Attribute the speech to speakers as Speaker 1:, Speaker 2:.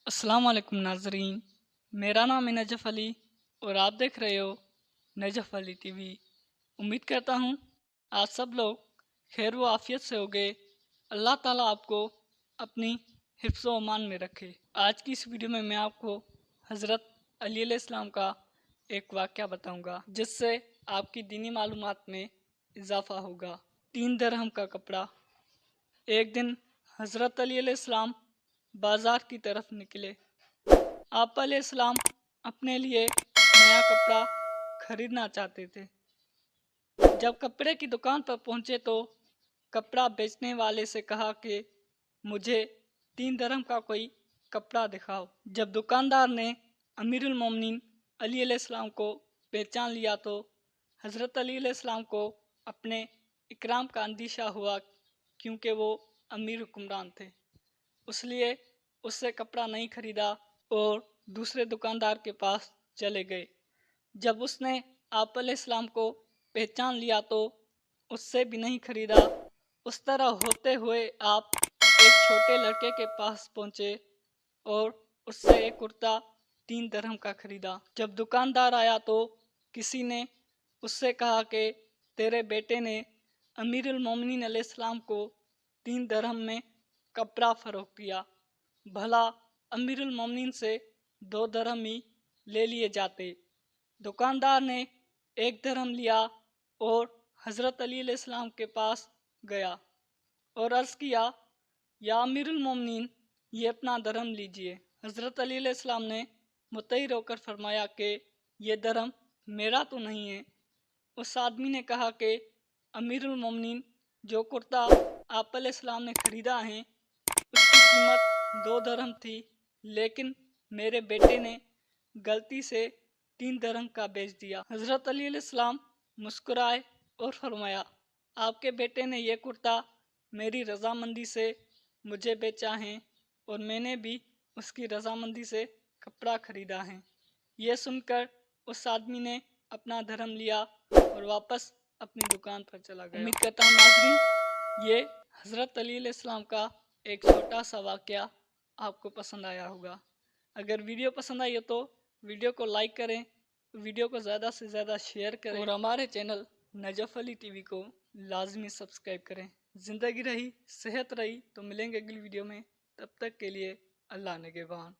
Speaker 1: अस्सलाम वालेकुम नाजरीन, मेरा नाम है नजफ़ अली और आप देख रहे हो नजफ़ अली टीवी। उम्मीद करता हूँ आप सब लोग खैर व आफियत से होगे। अल्लाह ताला आपको अपनी हिफ्ज़ व अमान में रखे। आज की इस वीडियो में मैं आपको हज़रत अली अलैहिस्सलाम का एक वाक़या बताऊँगा जिससे आपकी दीनी मालूमात में इजाफ़ा होगा। 3 दिरहम का कपड़ा। एक दिन हज़रत अली अलैहिस्सलाम बाज़ार की तरफ निकले। आप अलैहिस्सलाम अपने लिए नया कपड़ा खरीदना चाहते थे। जब कपड़े की दुकान पर पहुंचे तो कपड़ा बेचने वाले से कहा कि मुझे 3 दिरहम का कोई कपड़ा दिखाओ। जब दुकानदार ने अमीरुल मोमिनीन अली अलैहिस्सलाम को पहचान लिया तो हज़रत अली अलैहिस्सलाम को अपने इकराम का अंदेशा हुआ, क्योंकि वो अमीर हुक्मरान थे। इसलिए उससे कपड़ा नहीं खरीदा और दूसरे दुकानदार के पास चले गए। जब उसने आप अलैहिस्सलाम को पहचान लिया तो उससे भी नहीं खरीदा। उस तरह होते हुए आप एक छोटे लड़के के पास पहुंचे और उससे एक कुर्ता 3 दिरहम का खरीदा। जब दुकानदार आया तो किसी ने उससे कहा कि तेरे बेटे ने अमीरुल मोमिनीन अलैहिस्सलाम को 3 दिरहम में कपड़ा फरोख्त किया। भला अमीरुल मोमिनीन से 2 दिरहम ही ले लिए जाते। दुकानदार ने 1 दिरहम लिया और हज़रत अली अलैहिस्सलाम के पास गया और अर्ज़ किया, या अमीरुल मोमिनीन, ये अपना दिरहम लीजिए। हज़रत अली अलैहिस्सलाम ने मुतहिर होकर फरमाया कि ये दिरहम मेरा तो नहीं है। उस आदमी ने कहा कि अमीरुल मोमिनीन, जो कुर्ता आप अलैहिस्सलाम ने ख़रीदा है उसकी कीमत 2 दिरहम थी, लेकिन मेरे बेटे ने गलती से 3 दिरहम का बेच दिया। हज़रत अली अलैहिस्सलाम मुस्कुराए और फरमाया, आपके बेटे ने यह कुर्ता मेरी रज़ामंदी से मुझे बेचा है और मैंने भी उसकी रज़ामंदी से कपड़ा ख़रीदा है। यह सुनकर उस आदमी ने अपना दिरहम लिया और वापस अपनी दुकान पर चला गया। उम्मीद करता हूँ नाज़रीन ये हज़रत अली अलैहिस्सलाम का एक छोटा सा वाक़या आपको पसंद आया होगा। अगर वीडियो पसंद आई हो तो वीडियो को लाइक करें, वीडियो को ज़्यादा से ज़्यादा शेयर करें और हमारे चैनल नजफ़ अली टीवी को लाजमी सब्सक्राइब करें। ज़िंदगी रही, सेहत रही तो मिलेंगे अगली वीडियो में। तब तक के लिए अल्लाह निगहबान।